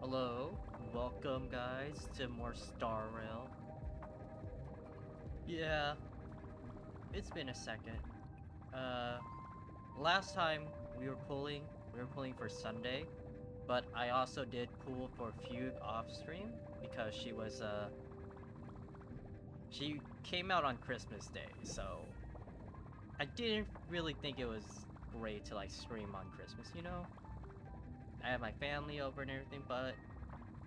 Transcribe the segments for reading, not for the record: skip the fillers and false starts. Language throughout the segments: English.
Hello, welcome guys to more Star Rail. Yeah, it's been a second. Uh, last time we were pulling for Sunday, but I also did pull for Fugue off stream because she came out on Christmas Day, so I didn't really think it was great to like stream on Christmas, you know? I had my family over and everything, but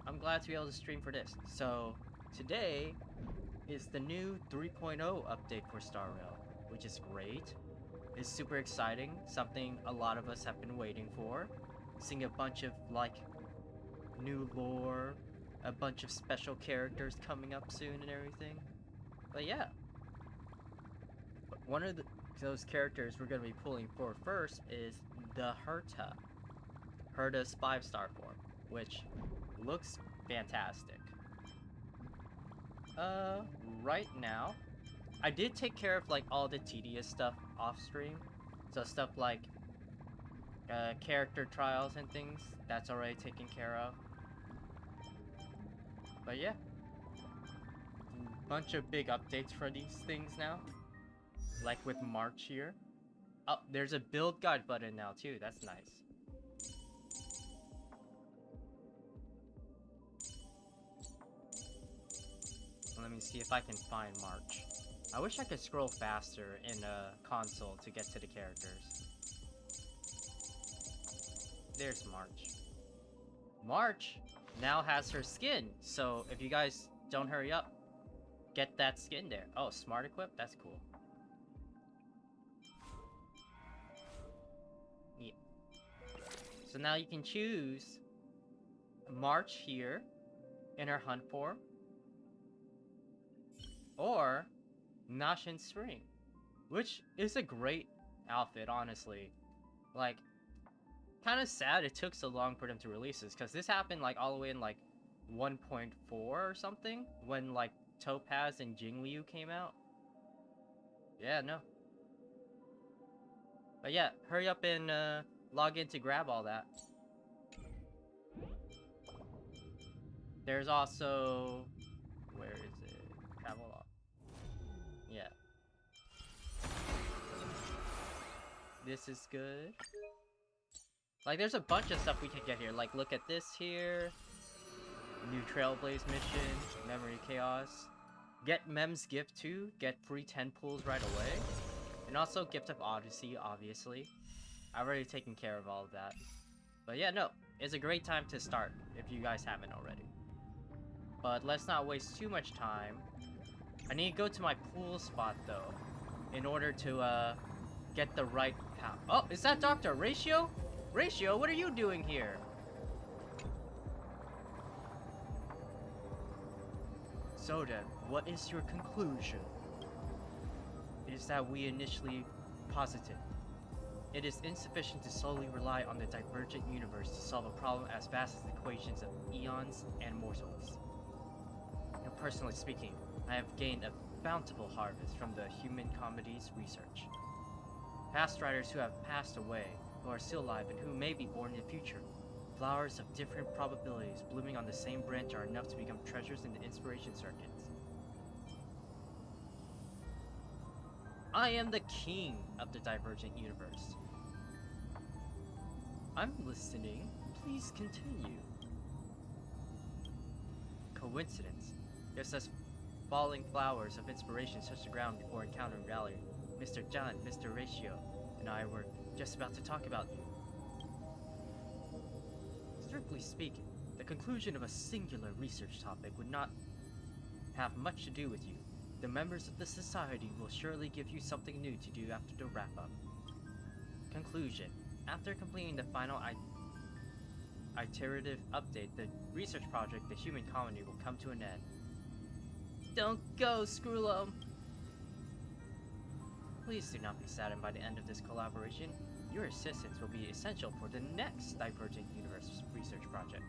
I'm glad to be able to stream for this. So today is the new 3.0 update for Star Rail, which is great. It's super exciting, something a lot of us have been waiting for. Seeing a bunch of like new lore, a bunch of special characters coming up soon and everything. But yeah, one of those characters we're going to be pulling for first is the Herta. Herta's 5-star form, which looks fantastic. Right now, I did take care of like all the tedious stuff off stream. So stuff like character trials and things, that's already taken care of. But yeah, bunch of big updates for these things now. Like with March here. Oh, there's a build guide button now too, that's nice. Let me see if I can find March. I wish I could scroll faster in a console to get to the characters. There's March. March now has her skin, so if you guys don't hurry up, get that skin there. Oh, smart equip? That's cool. Yeah. So now you can choose March here in her hunt form, or Nash in Spring, which is a great outfit, honestly. Like, kind of sad it took so long for them to release this, because this happened like all the way in like 1.4 or something, when like Topaz and Jingliu came out. Yeah, no. But yeah, hurry up and log in to grab all that. There's also... where is it? Travel log. Yeah. This is good. Like, there's a bunch of stuff we can get here. Like, look at this here. New Trailblaze mission. Memory Chaos. Get Mem's Gift too. Get free 10 pulls right away. And also Gift of Odyssey, obviously. I've already taken care of all of that. But yeah, no. It's a great time to start, if you guys haven't already. But let's not waste too much time. I need to go to my pool spot, though. In order to, get the right power. Oh, is that Dr. Ratio? Ratio, what are you doing here? So then, what is your conclusion? It is that we initially posited. It is insufficient to solely rely on the divergent universe to solve a problem as vast as the equations of eons and mortals. And personally speaking, I have gained a bountiful harvest from the human comedy's research. Past writers who have passed away, who are still alive, and who may be born in the future. Flowers of different probabilities blooming on the same branch are enough to become treasures in the inspiration circuits. I am the king of the divergent universe. I'm listening. Please continue. Coincidence. Just as falling flowers of inspiration touch the ground before encountering reality, Mr. Chanh, Mr. Ratio, and I were just about to talk about you. Strictly speaking, the conclusion of a singular research topic would not have much to do with you. The members of the society will surely give you something new to do after the wrap-up. Conclusion. After completing the final iterative update, the research project, the human colony, will come to an end. Don't go, Screwlum! Please do not be saddened by the end of this collaboration. Your assistance will be essential for the next Divergent Universe research project.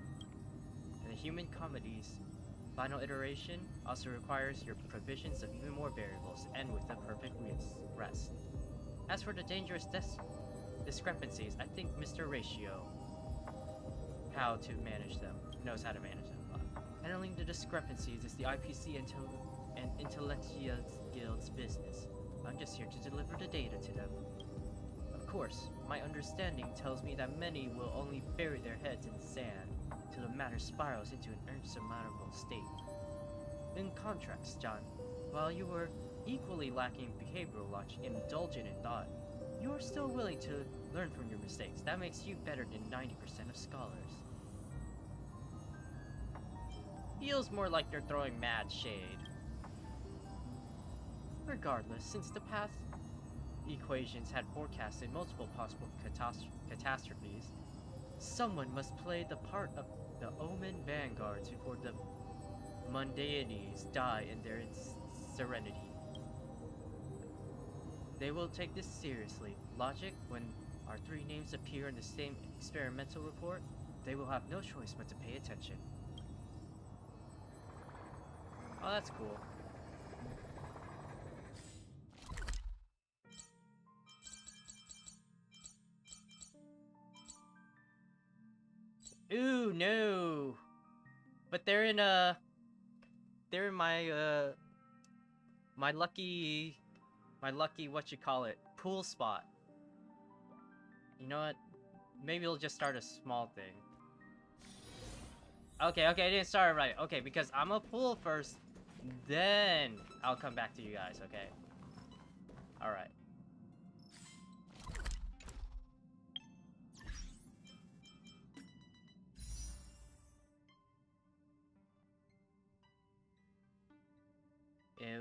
And the human comedy's final iteration also requires your provisions of even more variables to end with a perfect rest. As for the dangerous discrepancies, I think Mr. Ratio how to manage them. knows how to manage them. Handling the discrepancies is the IPC and Intellectia Guild's business. I'm just here to deliver the data to them. Of course, my understanding tells me that many will only bury their heads in sand till the matter spirals into an insurmountable state. In contrast, John, while you were equally lacking behavioral logic and indulgent in thought, you are still willing to learn from your mistakes. That makes you better than 90% of scholars. Feels more like they're throwing mad shade. Regardless, since the past equations had forecasted multiple possible catastrophes, someone must play the part of the Omen Vanguards before the Mundanities die in their serenity. They will take this seriously. Logic, when our 3 names appear in the same experimental report, they will have no choice but to pay attention. Oh, that's cool. Ooh, no. But they're in my my lucky pool spot. You know what? Maybe we'll just start a small thing. Okay, I didn't start it right. Okay, because I'm a pool first, then I'll come back to you guys, okay? Alright.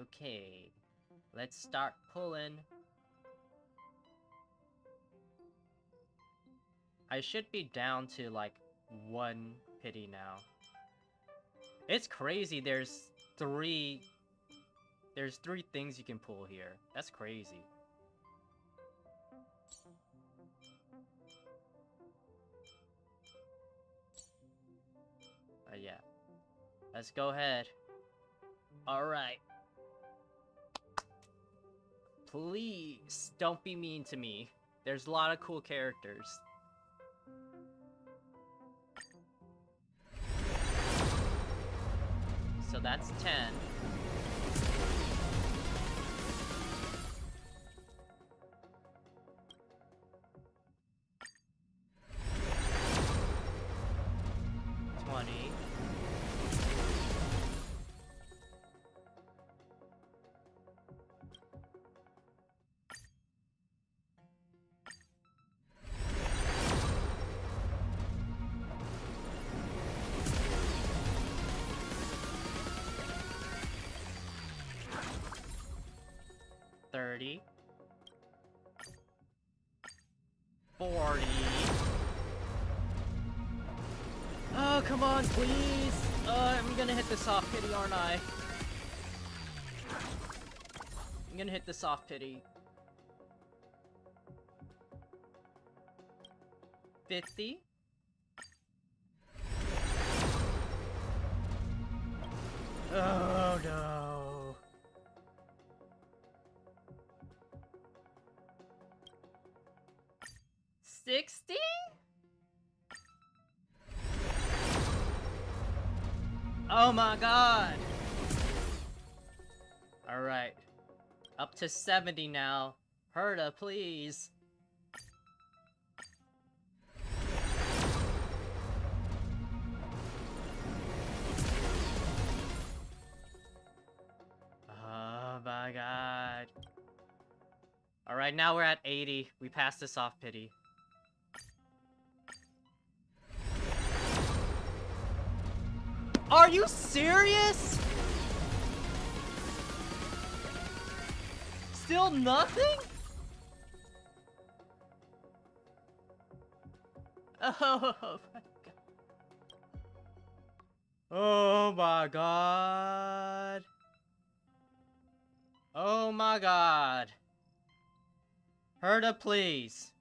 Okay, let's start pulling. I should be down to like 1 pity now. It's crazy, there's 3 things you can pull here. That's crazy. Yeah. Let's go ahead. Alright. Please, don't be mean to me. There's a lot of cool characters. So that's 10. $30, $40. Oh, come on, please. I'm gonna hit the soft pity, aren't I? I'm gonna hit the soft pity. 50. Oh no. 60? Oh my god! Alright. Up to 70 now. Herta, please. Oh my god. Alright, now we're at 80. We passed the soft pity. Are you serious? Still nothing? Oh my god. Oh my god. Oh my god. Herta, please.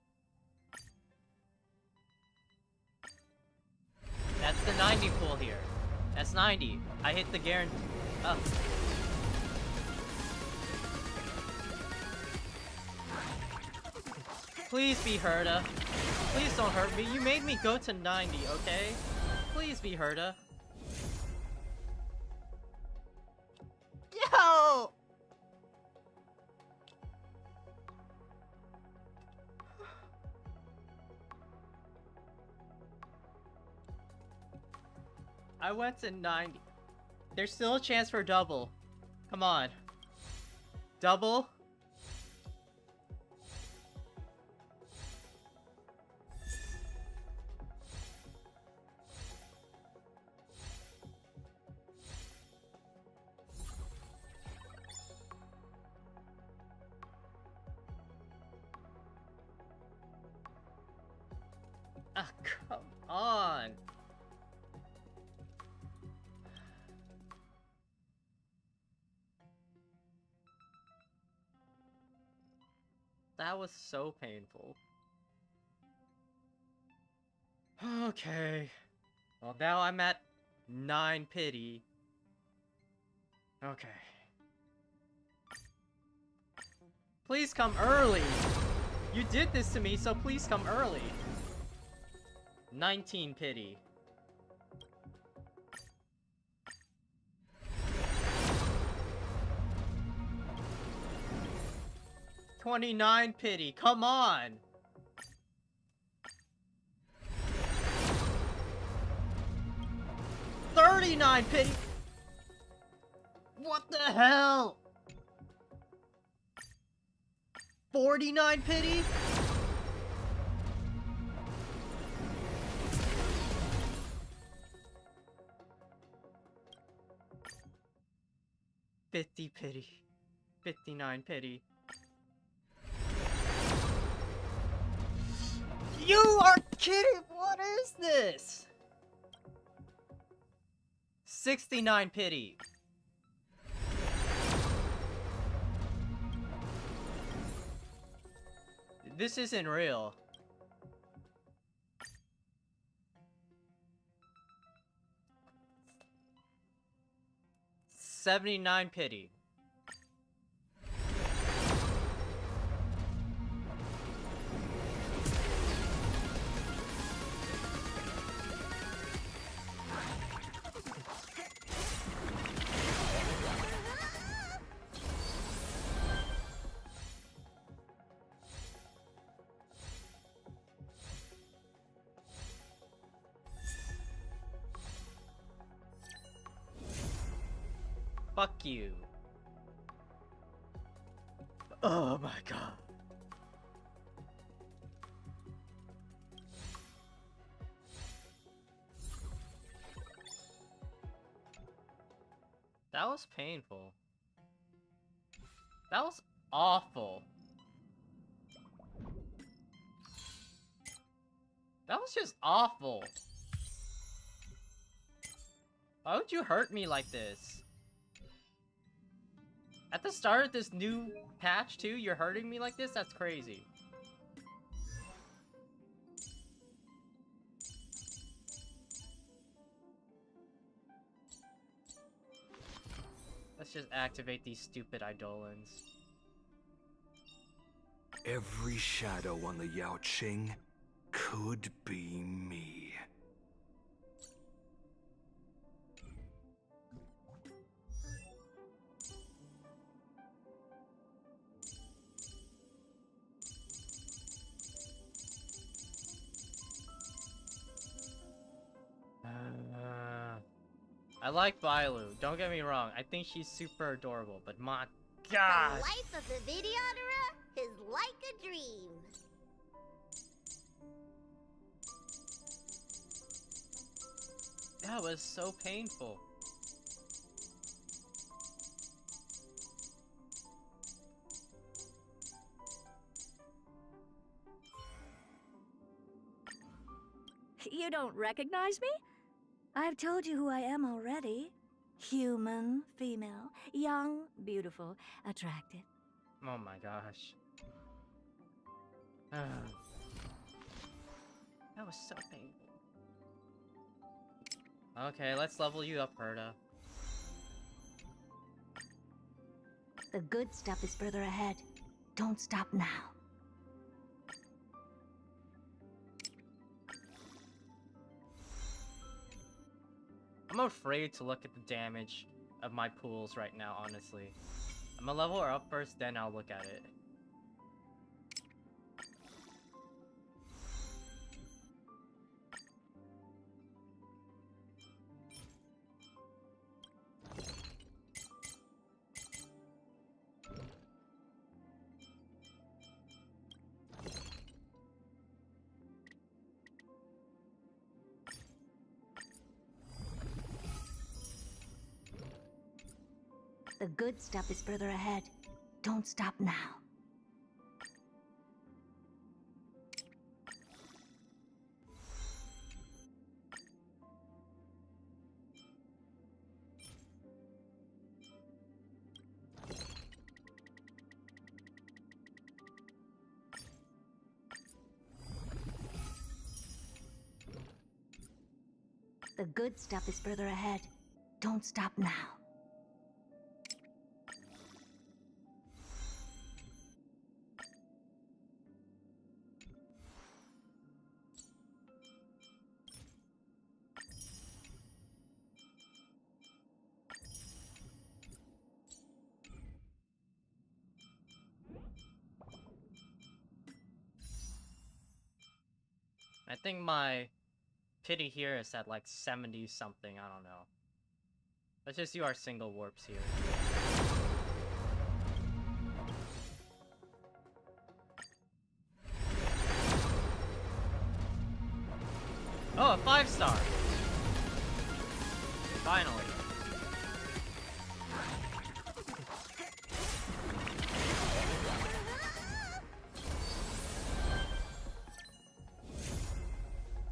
That's the 90 pull here. That's 90. I hit the guarantee. Oh. Please be Herta. Please don't hurt me. You made me go to 90, okay? Please be Herta. Yo! I went to 90. There's still a chance for double. Come on. Double? Ah, come on. That was so painful. Okay. Well, now I'm at 9 pity. Okay. Please come early! You did this to me, so please come early. 19 pity. $29 pity, come on! $39 pity! What the hell? 49 pity? $50 pity. 59 pity. You are kidding! What is this? 69 pity. This isn't real. $79 pity. Fuck you. Oh my god. That was painful. That was awful. That was just awful. Why would you hurt me like this? At the start of this new patch too, you're hurting me like this? That's crazy. Let's just activate these stupid Eidolons. Every shadow on the Yao Qing could be me. I like Bailu, don't get me wrong, I think she's super adorable, but my god! The life of the Videodora is like a dream. That was so painful. You don't recognize me? I've told you who I am already. Human, female, young, beautiful, attractive. Oh my gosh. That was so painful. Okay, let's level you up, Herta. The good stuff is further ahead. Don't stop now. I'm afraid to look at the damage of my pools right now, honestly. I'm gonna level her up first, then I'll look at it. The good stuff is further ahead. Don't stop now. The good stuff is further ahead. Don't stop now. I think my pity here is at like 70 something, I don't know. Let's just do our single warps here. Oh, a 5-star! Finally.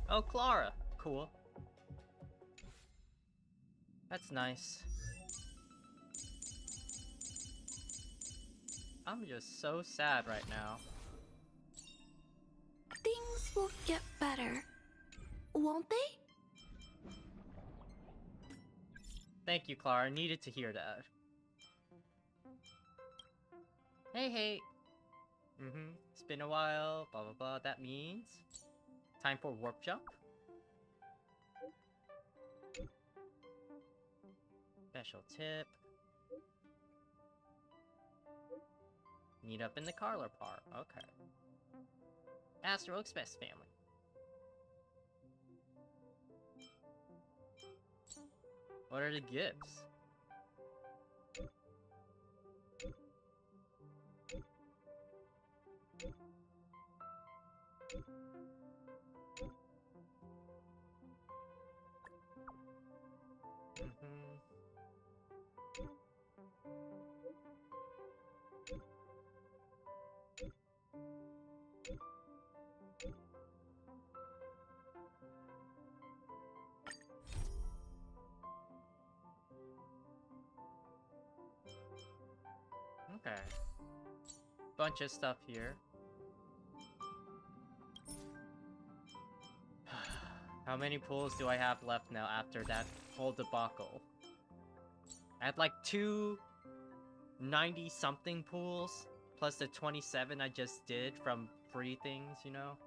Oh, Clara. Cool. That's nice. I'm just so sad right now. Things will get better, won't they? Thank you, Clara. I needed to hear that. Hey, hey. It's been a while. Blah, blah, blah. That means time for warp jump. Special tip. Meet up in the Carla part. Okay. Astro Express family. What are the gifts? Okay. Bunch of stuff here. How many pools do I have left now after that whole debacle? I had like 290 something pools, plus the 27 I just did from free things, you know?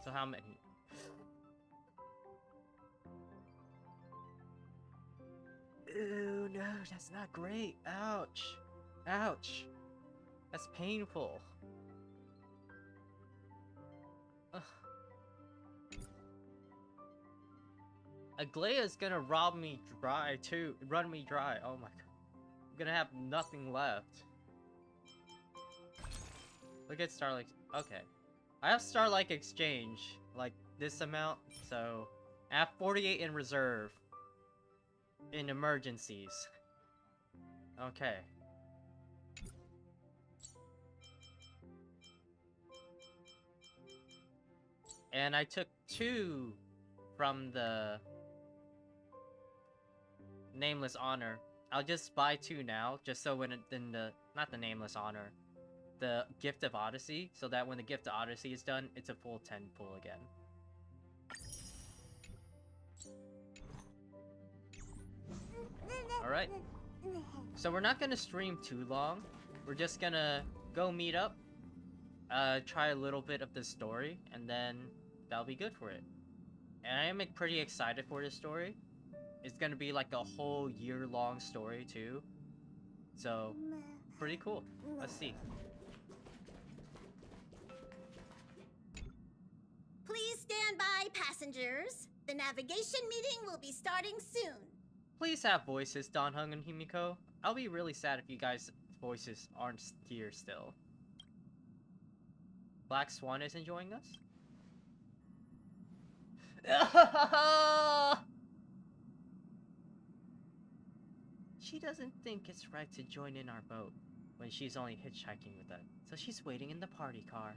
So how many? Ew, no, that's not great. Ouch. Ouch. That's painful. Ugh. Aglaea's gonna rob me dry too. Run me dry. Oh my god. I'm gonna have nothing left. Look at Starlight. Okay. I have Starlight Exchange. Like this amount. So I have 48 in reserve. In emergencies. Okay. And I took 2 from the Nameless Honor. I'll just buy 2 now, just so when not the Nameless Honor, the Gift of Odyssey, so that when the Gift of Odyssey is done, it's a full 10 pull again. Alright. So we're not gonna stream too long. We're just gonna go meet up, try a little bit of the story, and then that'll be good for it. And I am pretty excited for this story. it's gonna be like a whole year-long story too. So, pretty cool. Let's see. Please stand by, passengers. The navigation meeting will be starting soon. Please have voices, Don Hung and Himiko. I'll be really sad if you guys' voices aren't here still. Black Swan is enjoying us? She doesn't think it's right to join in our boat when she's only hitchhiking with us, so she's waiting in the party car.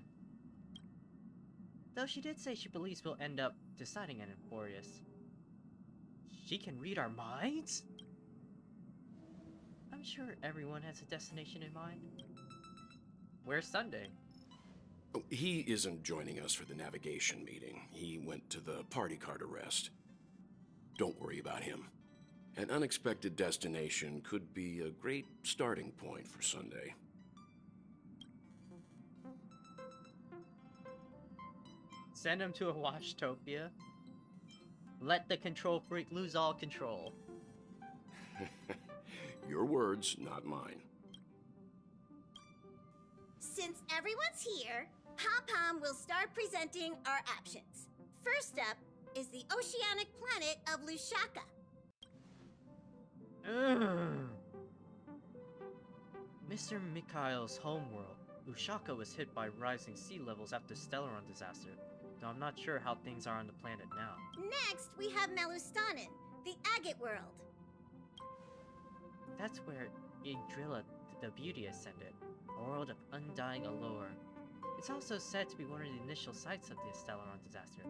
Though she did say she believes we'll end up deciding on Euphorius. She can read our minds? I'm sure everyone has a destination in mind. Where's Sunday? Oh, he isn't joining us for the navigation meeting. He went to the party car to rest. Don't worry about him. An unexpected destination could be a great starting point for Sunday. Send him to a Washtopia. Let the control freak lose all control. Your words, not mine. Since everyone's here, Pom-Pom will start presenting our options. First up is the oceanic planet of Lushaka. Mr. Mikhail's homeworld, Ushaka, was hit by rising sea levels after Stellaron disaster, though I'm not sure how things are on the planet now. Next, we have Melustanen, the agate world. That's where Yggdrasil the Beauty ascended, a world of undying allure. It's also said to be one of the initial sites of the Stellaron disaster.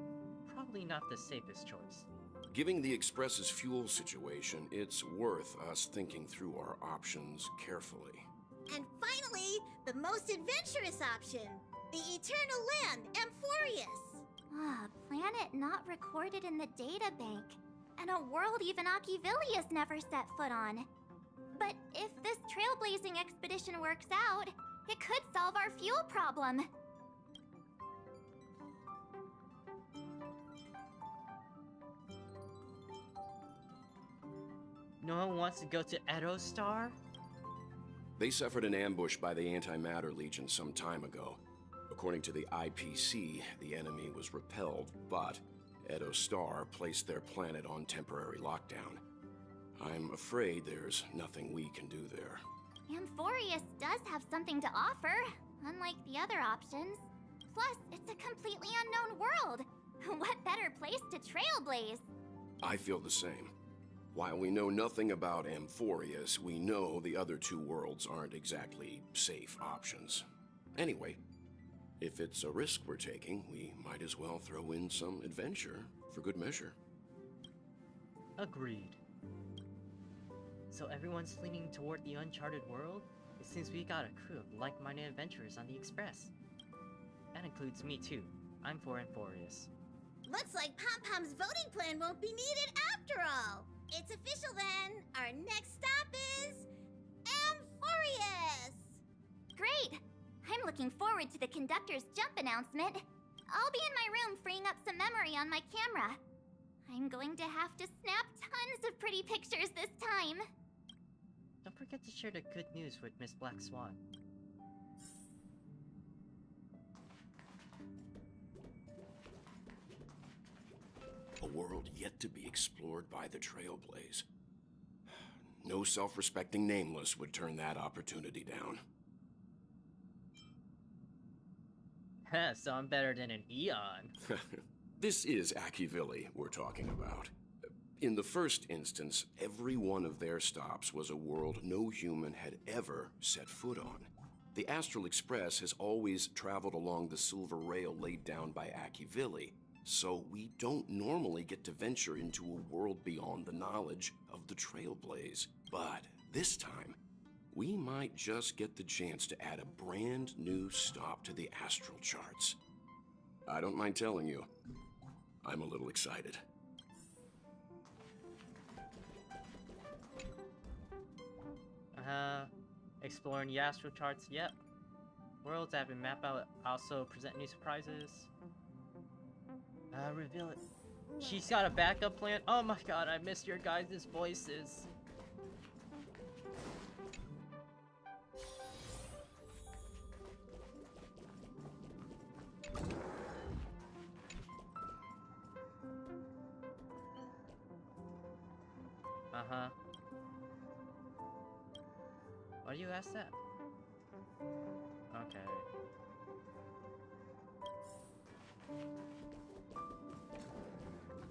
Probably not the safest choice. Given the Express's fuel situation, it's worth us thinking through our options carefully. And finally, the most adventurous option, the eternal land, Amphorius. Ah, planet not recorded in the data bank, and a world even Achivilius never set foot on. But if this trailblazing expedition works out, it could solve our fuel problem. No one wants to go to Edo-Star? They suffered an ambush by the Antimatter Legion some time ago. According to the IPC, the enemy was repelled, but Edo-Star placed their planet on temporary lockdown. I'm afraid there's nothing we can do there. Amphorius does have something to offer, unlike the other options. Plus, it's a completely unknown world. What better place to trailblaze? I feel the same. While we know nothing about Amphorius, we know the other two worlds aren't exactly safe options. Anyway, if it's a risk we're taking, we might as well throw in some adventure for good measure. Agreed. So everyone's leaning toward the uncharted world? It seems we got a crew of like-minded adventurers on the Express. That includes me too. I'm for Amphorius. Looks like Pom-Pom's voting plan won't be needed after all. It's official then. Our next stop is Amphorius. Great! I'm looking forward to the conductor's jump announcement. I'll be in my room freeing up some memory on my camera. I'm going to have to snap tons of pretty pictures this time. Don't forget to share the good news with Miss Black Swan. A world yet to be explored by the Trailblaze. No self-respecting nameless would turn that opportunity down. So I'm better than an Eon. This is Achivili we're talking about. In the first instance, every one of their stops was a world no human had ever set foot on. The Astral Express has always traveled along the silver rail laid down by Achivili, so we don't normally get to venture into a world beyond the knowledge of the Trailblaze. But this time, we might just get the chance to add a brand new stop to the astral charts. I don't mind telling you, I'm a little excited. Exploring the astral charts, yep. Worlds that have been mapped out also present new surprises. Reveal it. She's got a backup plan. Oh my god, I missed your guys' voices. Uh-huh. Why do you ask that? Okay.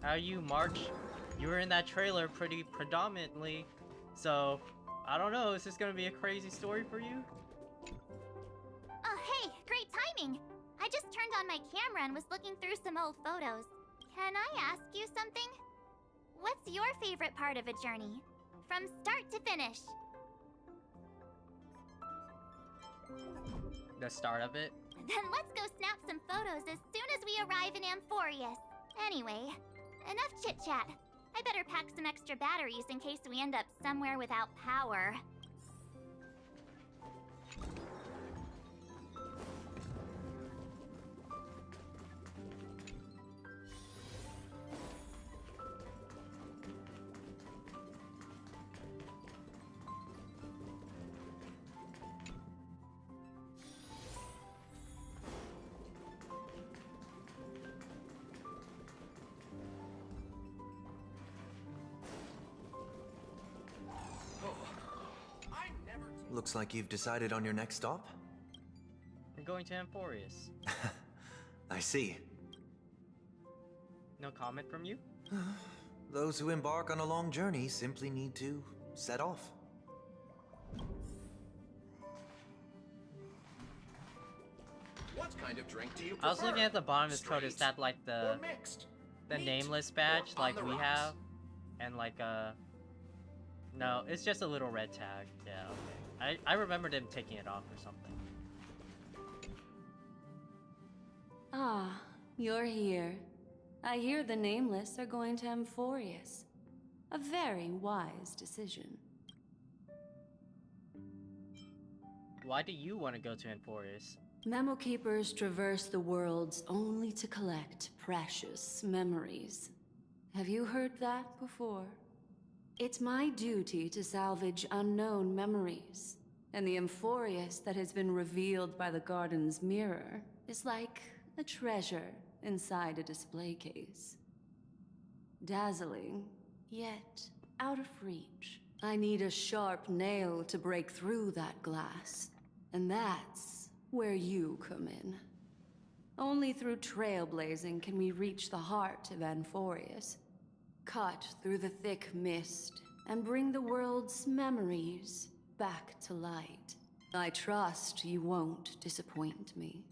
How you march? You were in that trailer pretty predominantly, so I don't know. Is this gonna be a crazy story for you? Oh, hey, great timing. I just turned on my camera and was looking through some old photos. Can I ask you something? What's your favorite part of a journey? From start to finish. The start of it? Then let's go snap some photos as soon as we arrive in Amphorius. Anyway, enough chit-chat. I better pack some extra batteries in case we end up somewhere without power. Looks like you've decided on your next stop. I'm going to Amphorius. I see. No comment from you? Those who embark on a long journey simply need to set off. What kind of drink do you I was prefer? looking at the bottom of his coat. Is Straight that like the or mixed? Neat nameless badge or on like the we rocks? have? And like no, it's just a little red tag. Yeah, okay. I remembered him taking it off or something. Ah, you're here. I hear the Nameless are going to Amphorius. A very wise decision. Why do you want to go to Amphorius? Memo Keepers traverse the worlds only to collect precious memories. Have you heard that before? It's my duty to salvage unknown memories, and the Amphorius that has been revealed by the garden's mirror is like a treasure inside a display case. Dazzling, yet out of reach. I need a sharp nail to break through that glass, and that's where you come in. Only through trailblazing can we reach the heart of Amphorius, cut through the thick mist, and bring the world's memories back to light. I trust you won't disappoint me.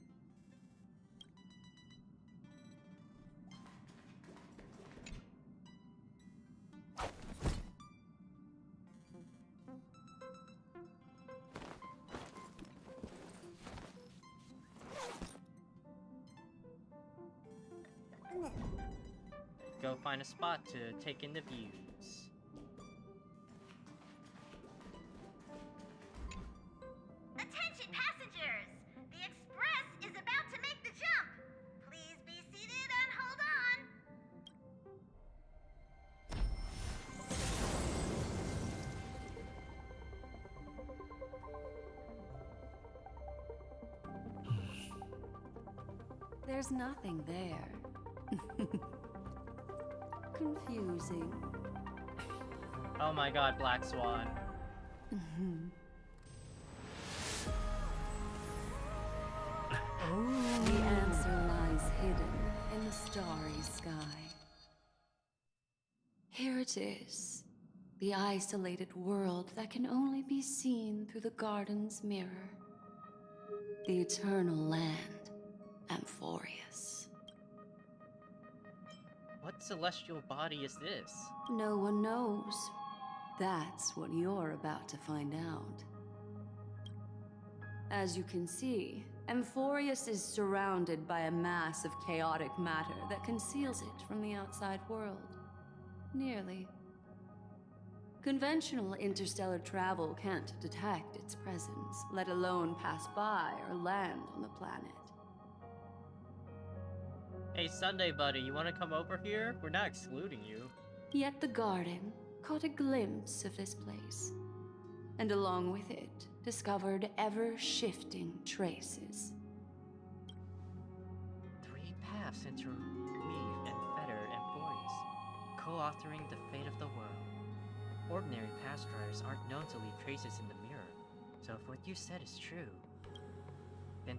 Go find a spot to take in the views. Attention passengers! The express is about to make the jump. Please be seated and hold on. There's nothing there. Confusing. Oh my god, Black Swan. The answer lies hidden in the starry sky. Here it is, the isolated world that can only be seen through the garden's mirror. The eternal land, Amphorius. What celestial body is this? No one knows. That's what you're about to find out. As you can see, Amphorius is surrounded by a mass of chaotic matter that conceals it from the outside world. Nearly. Conventional interstellar travel can't detect its presence, let alone pass by or land on the planet. Hey, Sunday buddy, you want to come over here? We're not excluding you. Yet the garden caught a glimpse of this place, and along with it, discovered ever-shifting traces. 3 paths interweave and fetter Amphoreus, co-authoring the fate of the world. Ordinary past drivers aren't known to leave traces in the mirror, so if what you said is true, then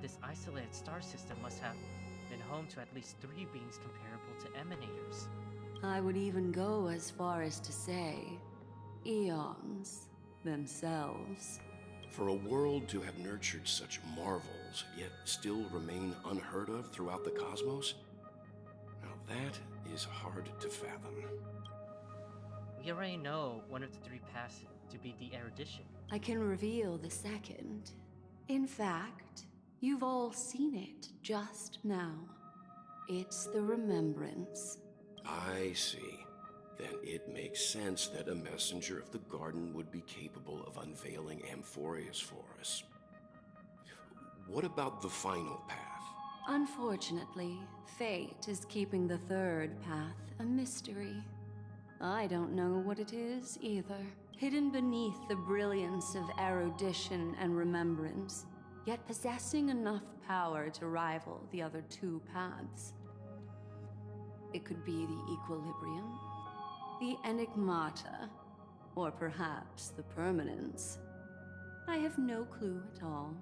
this isolated star system must have been home to at least 3 beings comparable to emanators. I would even go as far as to say, eons themselves. For a world to have nurtured such marvels, yet still remain unheard of throughout the cosmos? Now that is hard to fathom. We already know one of the 3 paths to be the erudition. I can reveal the second. In fact, you've all seen it just now. It's the remembrance. I see. Then it makes sense that a messenger of the garden would be capable of unveiling Amphoreus for us. What about the final path? Unfortunately, fate is keeping the third path a mystery. I don't know what it is either. Hidden beneath the brilliance of erudition and remembrance, yet possessing enough power to rival the other 2 paths. It could be the equilibrium, the enigmata, or perhaps the permanence. I have no clue at all.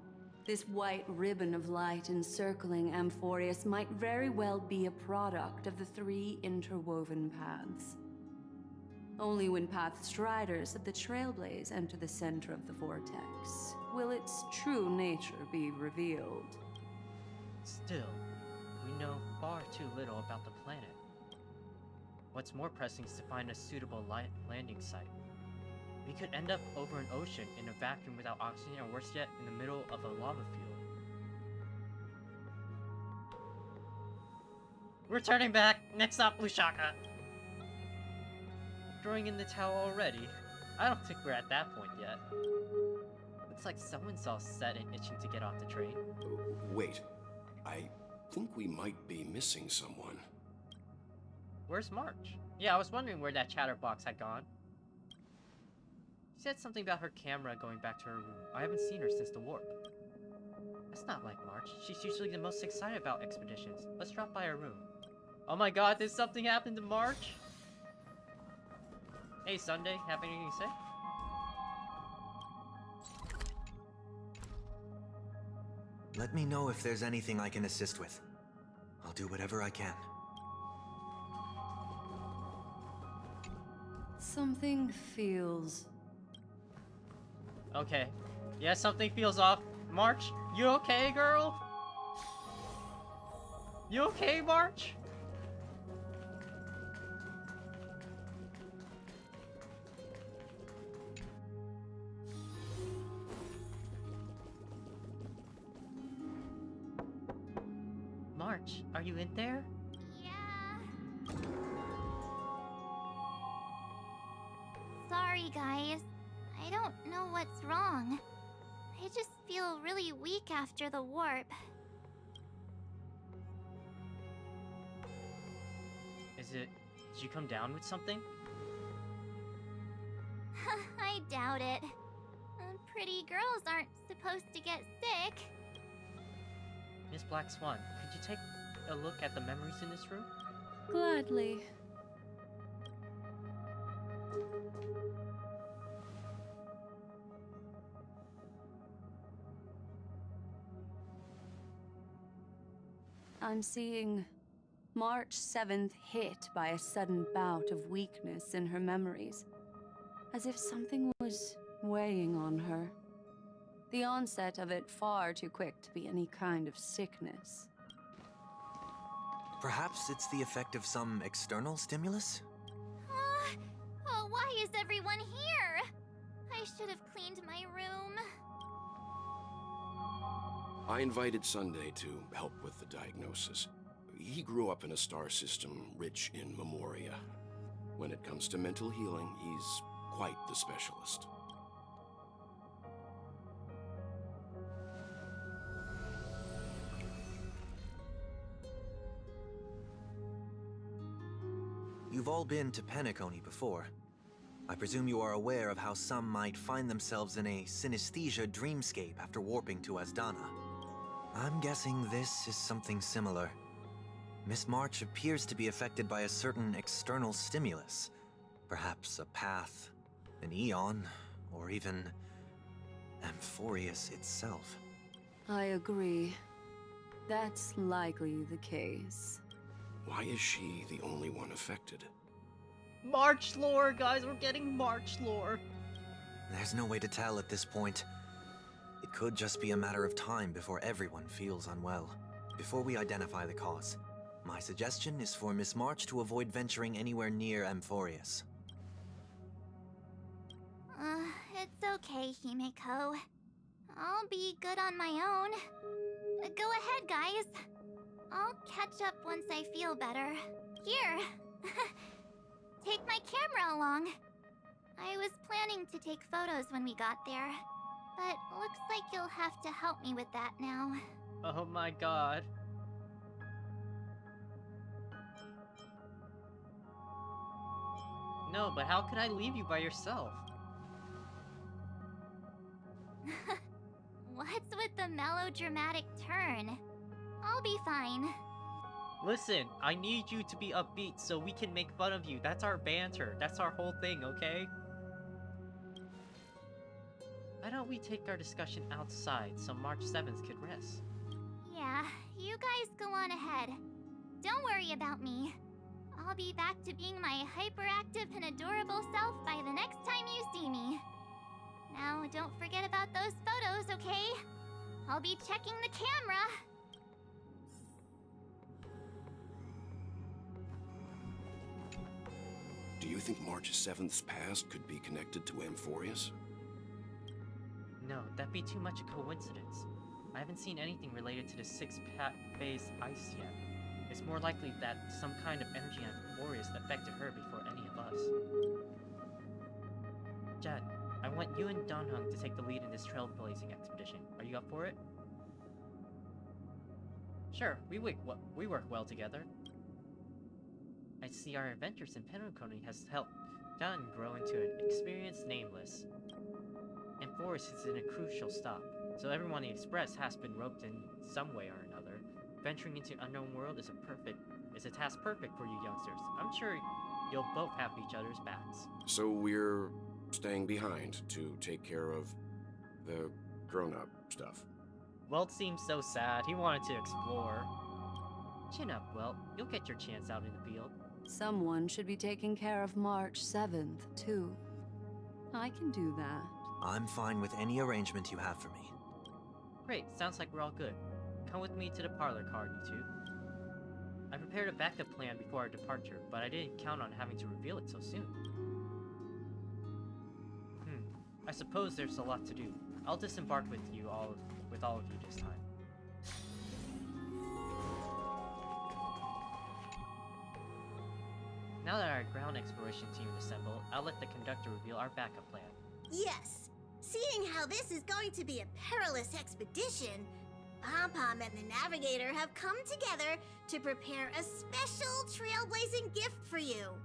This white ribbon of light encircling Amphoreus might very well be a product of the 3 interwoven paths. Only when path striders of the Trailblaze enter the center of the vortex will its true nature be revealed. Still, we know far too little about the planet. What's more pressing is to find a suitable landing site. We could end up over an ocean in a vacuum without oxygen, or worse yet, in the middle of a lava field. We're turning back! Next stop, Lushaka! Throwing in the towel already? I don't think we're at that point yet. Looks like someone's all set and itching to get off the train. Wait. I think we might be missing someone. Where's March? Yeah, I was wondering where that chatterbox had gone. She said something about her camera going back to her room. I haven't seen her since the warp. That's not like March. She's usually the most excited about expeditions. Let's drop by her room. Oh my god, did something happen to March? Hey Sunday, have anything to say? Let me know if there's anything I can assist with. I'll do whatever I can. Something feels... Okay. Yeah, something feels off. March, you okay, girl? You okay, March? March, are you in there? Yeah. Sorry, guys. I don't know what's wrong. I just feel really weak after the warp. Did you come down with something? I doubt it. Pretty girls aren't supposed to get sick. Miss Black Swan, could you take a look at the memories in this room? Gladly. I'm seeing March 7th hit by a sudden bout of weakness in her memories, as if something was weighing on her. The onset of it far too quick to be any kind of sickness. Perhaps it's the effect of some external stimulus? Oh, why is everyone here? I should have cleaned my room. I invited Sunday to help with the diagnosis. He grew up in a star system rich in memoria. When it comes to mental healing, he's quite the specialist. You've all been to Penacony before. I presume you are aware of how some might find themselves in a synesthesia dreamscape after warping to Asdana. I'm guessing this is something similar. Miss March appears to be affected by a certain external stimulus. Perhaps a path, an eon, or even Amphorius itself. I agree. That's likely the case. Why is she the only one affected? March lore, guys, we're getting March lore. There's no way to tell at this point. It could just be a matter of time before everyone feels unwell. Before we identify the cause, my suggestion is for Miss March to avoid venturing anywhere near Amphorius. It's okay, Himeko. I'll be good on my own. Go ahead, guys. I'll catch up once I feel better. Here. Take my camera along. I was planning to take photos when we got there, but looks like you'll have to help me with that now. Oh my god. No, but how could I leave you by yourself? What's with the melodramatic turn? I'll be fine. Listen, I need you to be upbeat so we can make fun of you. That's our banter. That's our whole thing, okay? Why don't we take our discussion outside so March 7th could rest? Yeah, you guys go on ahead. Don't worry about me. I'll be back to being my hyperactive and adorable self by the next time you see me. Now, don't forget about those photos, okay? I'll be checking the camera. Do you think March 7th's past could be connected to Amphorius? No, that'd be too much a coincidence. I haven't seen anything related to the phase ice yet. It's more likely that some kind of energy Amphorius affected her before any of us. Jed, I want you and Donhung to take the lead in this trailblazing expedition. Are you up for it? Sure, we work well together. I see our adventures in Penacony has helped Chanh grow into an experienced nameless. And Forest is in a crucial stop, so everyone on the Express has been roped in some way or another. Venturing into unknown world is a task perfect for you youngsters. I'm sure you'll both have each other's backs. So we're staying behind to take care of the grown-up stuff. Welt seems so sad. He wanted to explore. Chin up, Welt. You'll get your chance out in the field. Someone should be taking care of March 7th, too. I can do that. I'm fine with any arrangement you have for me. Great, sounds like we're all good. Come with me to the parlor car, you two. I prepared a backup plan before our departure, but I didn't count on having to reveal it so soon. I suppose there's a lot to do. I'll disembark with all of you this time. Now that our ground exploration team is assembled, I'll let the conductor reveal our backup plan. Yes. Seeing how this is going to be a perilous expedition, Pom-Pom and the Navigator have come together to prepare a special trailblazing gift for you.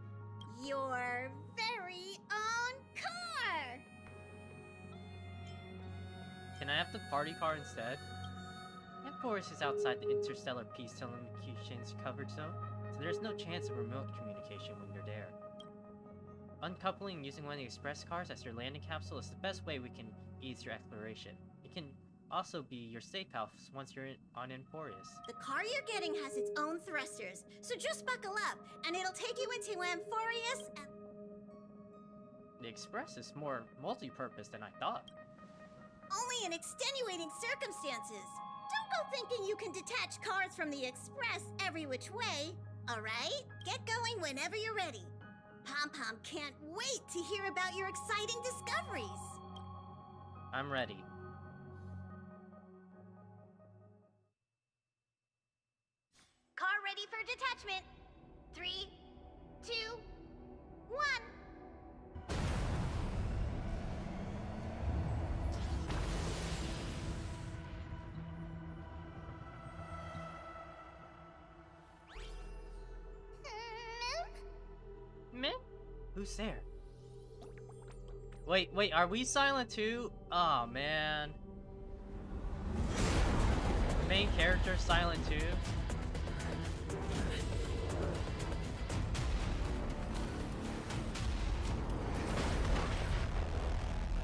Your very own car! Can I have the party car instead? Amphorius is outside the interstellar peace telecommunications covered zone, so there's no chance of remote communication when you're there. Uncoupling and using one of the express cars as your landing capsule is the best way we can ease your exploration. It can also be your safe house once you're on Amphorius. The car you're getting has its own thrusters, so just buckle up, and it'll take you into Amphorius and... The express is more multi-purpose than I thought. Only in extenuating circumstances. Don't go thinking you can detach cars from the express every which way, alright? Get going whenever you're ready. Pom-Pom can't wait to hear about your exciting discoveries. I'm ready. Car ready for detachment. 3, 2, 1. Who's there? Wait, are we silent too? Oh man. The main character silent too?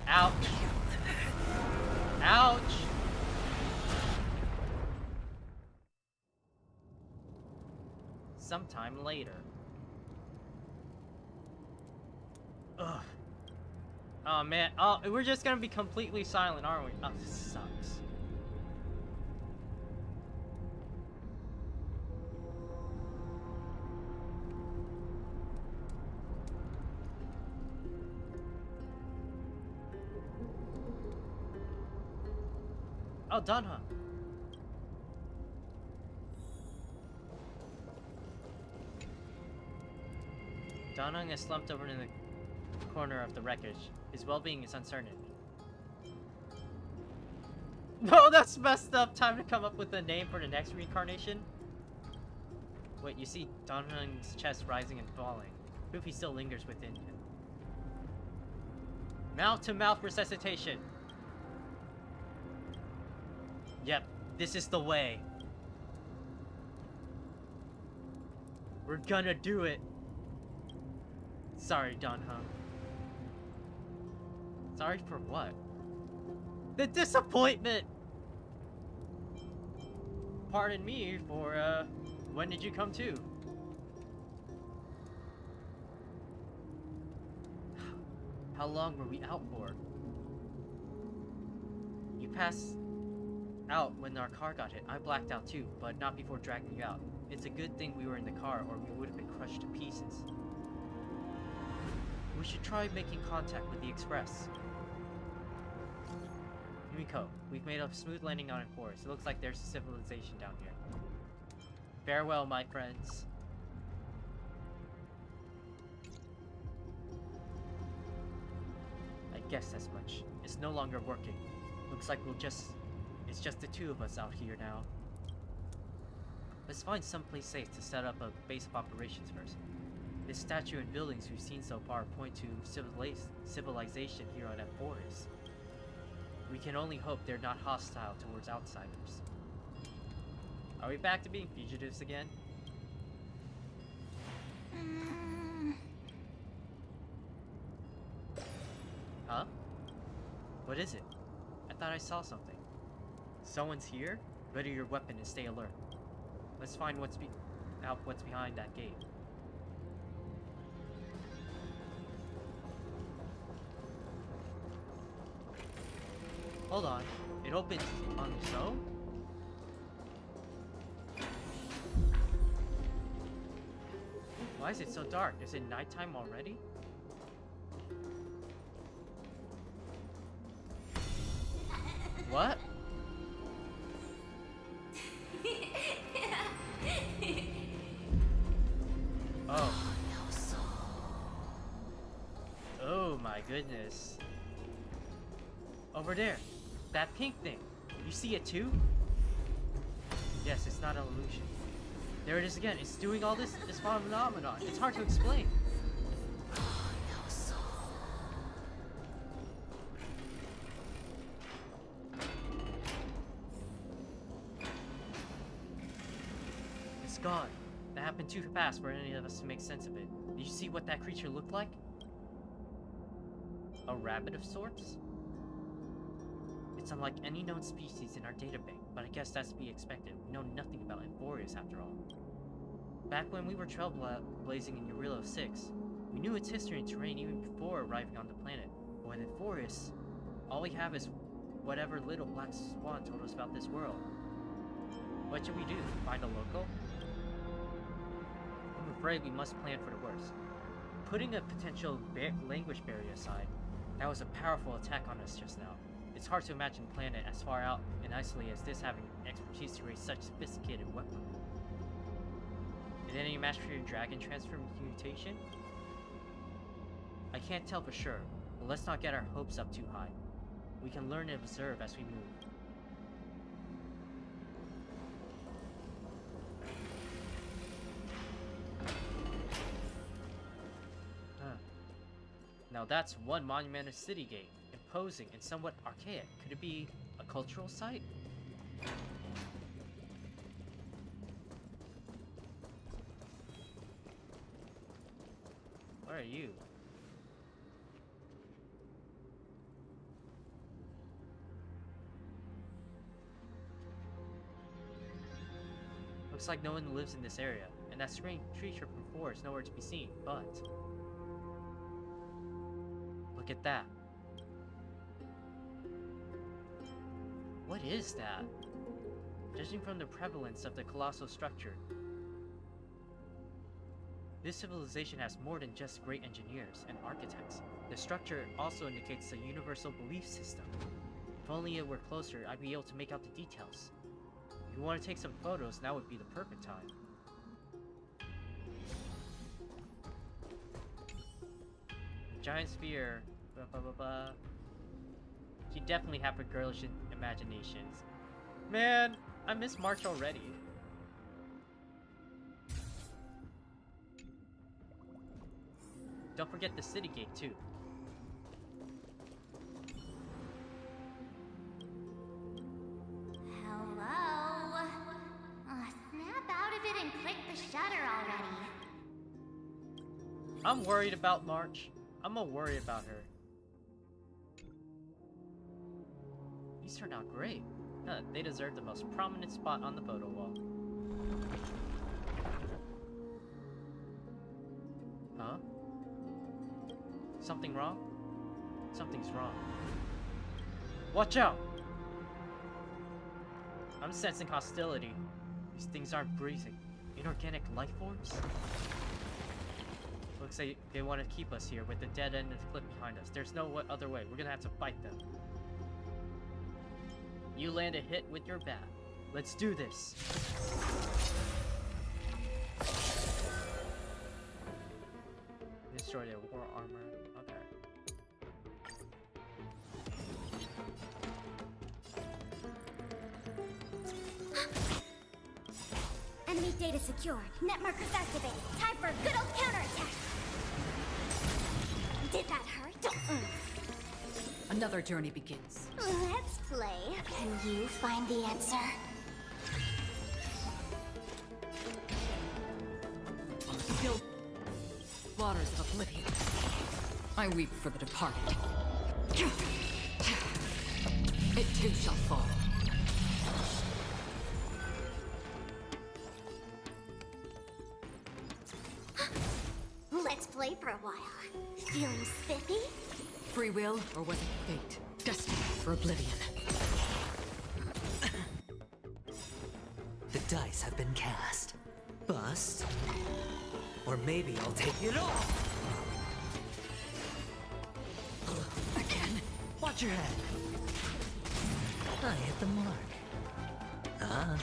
Ouch. Ouch. Sometime later. Ugh. Oh man. Oh, we're just gonna be completely silent, aren't we? Oh, this sucks. Oh, Dunha. Donung is slumped over in the corner of the wreckage. His well-being is uncertain. No, that's messed up. Time to come up with a name for the next reincarnation. Wait, you see Donung's chest rising and falling. Proof he still lingers within him. Mouth-to-mouth resuscitation. Yep, this is the way. We're gonna do it. Sorry, Donha. Sorry for what? The disappointment! Pardon me for, when did you come to? How long were we out for? You passed out when our car got hit. I blacked out too, but not before dragging you out. It's a good thing we were in the car or we would have been crushed to pieces. We should try making contact with the Express. Yumiko, we've made a smooth landing on a forest. It looks like there's civilization down here. Farewell, my friends. I guess as much. It's no longer working. Looks like it's just the two of us out here now. Let's find someplace safe to set up a base of operations first. This statue and buildings we've seen so far point to civilization here on Forest. We can only hope they're not hostile towards outsiders. Are we back to being fugitives again? Huh? What is it? I thought I saw something. Someone's here? Ready your weapon and stay alert. Let's find what's behind that gate. Hold on. It opens on its own? Why is it so dark? Is it nighttime already? What? Oh. Oh my goodness. Over there. That pink thing. You see it too? Yes, it's not an illusion. There it is again. It's doing all this phenomenon. It's hard to explain. It's gone. That happened too fast for any of us to make sense of it. Did you see what that creature looked like? A rabbit of sorts? It's unlike any known species in our databank, but I guess that's to be expected. We know nothing about Amphorius after all. Back when we were trailblazing in Eurilo 6, we knew its history and terrain even before arriving on the planet. But with Amphorius, all we have is whatever little Black Swan told us about this world. What should we do? Find a local? I'm afraid we must plan for the worst. Putting a potential language barrier aside, that was a powerful attack on us just now. It's hard to imagine a planet as far out and isolated as this having expertise to raise such sophisticated weaponry. Did any master your dragon transmutation? I can't tell for sure, but let's not get our hopes up too high. We can learn and observe as we move. Now that's one monumental city gate, imposing and somewhat archaic. Could it be a cultural site? Where are you? Looks like no one lives in this area, and that strange creature from before is nowhere to be seen, but... Look at that. What is that? Judging from the prevalence of the colossal structure, this civilization has more than just great engineers and architects. The structure also indicates a universal belief system. If only it were closer, I'd be able to make out the details. If you want to take some photos, now would be the perfect time. Giant sphere, blah blah blah blah. You definitely have a girlish imaginations. Man, I miss March already. Don't forget the city gate too. Hello? Snap out of it and click the shutter already. I'm worried about March. I'm gonna worry about her. These turned out great. Huh, they deserve the most prominent spot on the photo wall. Huh? Something wrong? Something's wrong. Watch out! I'm sensing hostility. These things aren't breathing. Inorganic life forms? Looks like they want to keep us here with the dead end of the cliff behind us. There's no other way. We're gonna have to fight them. You land a hit with your bat. Let's do this. Destroy their war armor. Okay. Enemy data secured. Net markers activated. Time for a good old counterattack. Did that hurt? Another journey begins. Let's play. Can you find the answer? Still waters of oblivion. I weep for the departed. It too shall fall. Let's play for a while. Feeling spiffy? Free will, or was it fate? Destined for oblivion. The dice have been cast. Bust. Or maybe I'll take it all. Again. Watch your head. I hit the mark. Ah.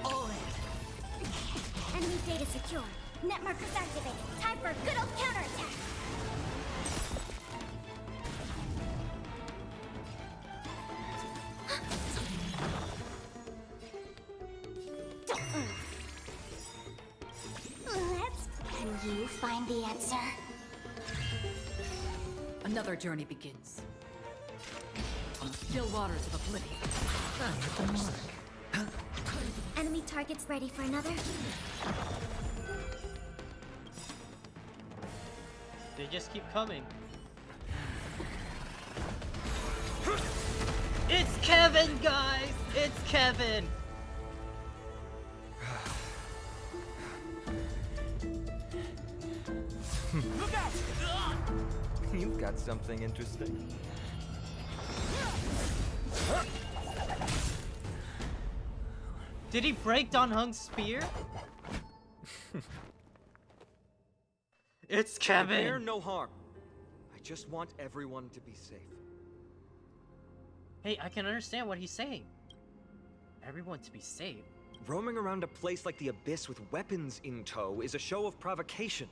All in. Enemy data secured. Net markers activated. Time for a good old counterattack. Can you find the answer? Another journey begins. On the still waters of oblivion. I hit the mark. Enemy targets ready for another? They just keep coming. It's Kevin, guys! It's Kevin! Look out! You've got something interesting. Did he break Don Hung's spear? It's Kevin! Fear no harm. I just want everyone to be safe. Hey, I can understand what he's saying. Everyone to be safe. Roaming around a place like the Abyss with weapons in tow is a show of provocation.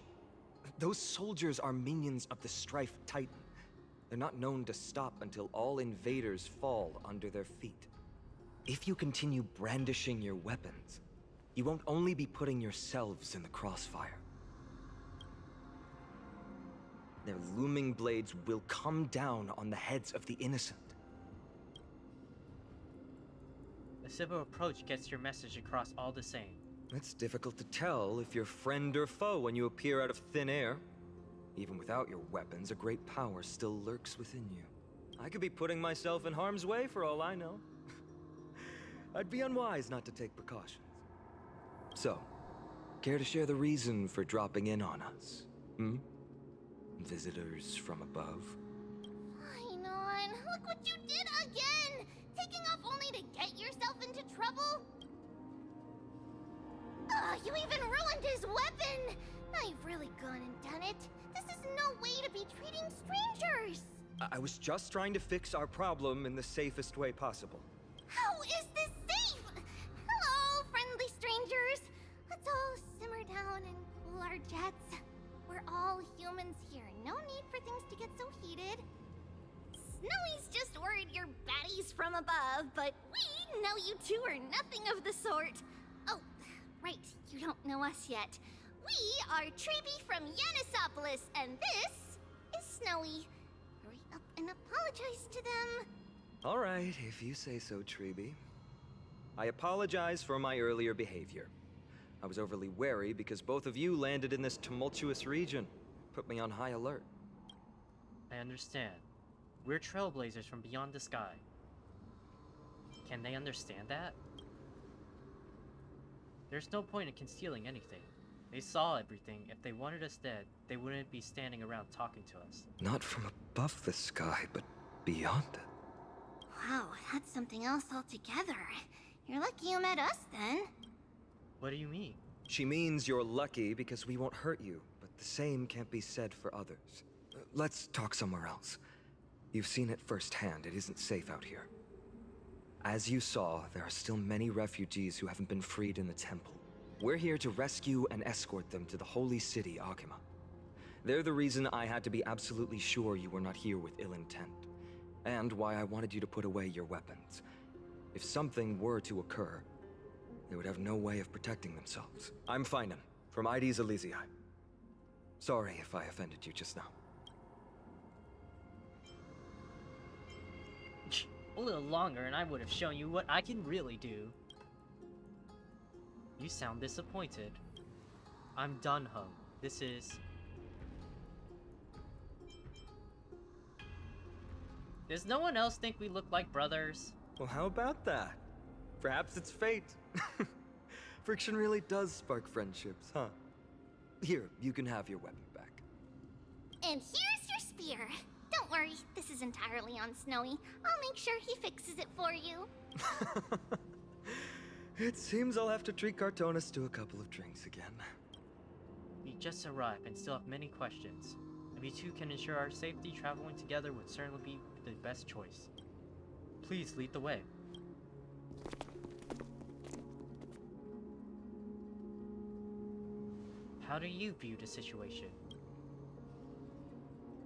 Those soldiers are minions of the Strife Titan. They're not known to stop until all invaders fall under their feet. If you continue brandishing your weapons, you won't only be putting yourselves in the crossfire. Their looming blades will come down on the heads of the innocent. A civil approach gets your message across all the same. It's difficult to tell if you're friend or foe when you appear out of thin air. Even without your weapons, a great power still lurks within you. I could be putting myself in harm's way for all I know. I'd be unwise not to take precautions. So, care to share the reason for dropping in on us? Hmm? Visitors from above? Fine on. Look what you did again! Taking off only to get yourself into trouble? Ugh, you even ruined his weapon! Now you've really gone and done it. This is no way to be treating strangers! I was just trying to fix our problem in the safest way possible. How is this safe? Hello, friendly strangers. Let's all simmer down and cool our jets. We're all humans here. No need for things to get so heated. Snowy's just worried you're baddies from above, but we know you two are nothing of the sort. Oh, right, you don't know us yet. We are Treeby from Yanisopolis, and this is Snowy. Hurry up and apologize to them. All right, if you say so, Treeby. I apologize for my earlier behavior. I was overly wary because both of you landed in this tumultuous region. Put me on high alert. I understand. We're trailblazers from beyond the sky. Can they understand that? There's no point in concealing anything. They saw everything. If they wanted us dead, they wouldn't be standing around talking to us. Not from above the sky, but beyond it. Wow, that's something else altogether. You're lucky you met us then. What do you mean? She means you're lucky because we won't hurt you, but the same can't be said for others. Let's talk somewhere else. You've seen it firsthand. It isn't safe out here. As you saw, there are still many refugees who haven't been freed in the temple. We're here to rescue and escort them to the holy city, Akima. They're the reason I had to be absolutely sure you were not here with ill intent, and why I wanted you to put away your weapons. If something were to occur, they would have no way of protecting themselves. I'm Finan, from ID's Elysiae. Sorry if I offended you just now. A little longer and I would have shown you what I can really do. You sound disappointed. I'm Dunhung. This is... Does no one else think we look like brothers? Well, how about that? Perhaps it's fate. Friction really does spark friendships, huh? Here, you can have your weapon back. And here's your spear. Don't worry, this is entirely on Snowy. I'll make sure he fixes it for you. It seems I'll have to treat Cartonis to a couple of drinks again. We just arrived and still have many questions. If you two can ensure our safety, traveling together would certainly be the best choice. Please lead the way. How do you view the situation?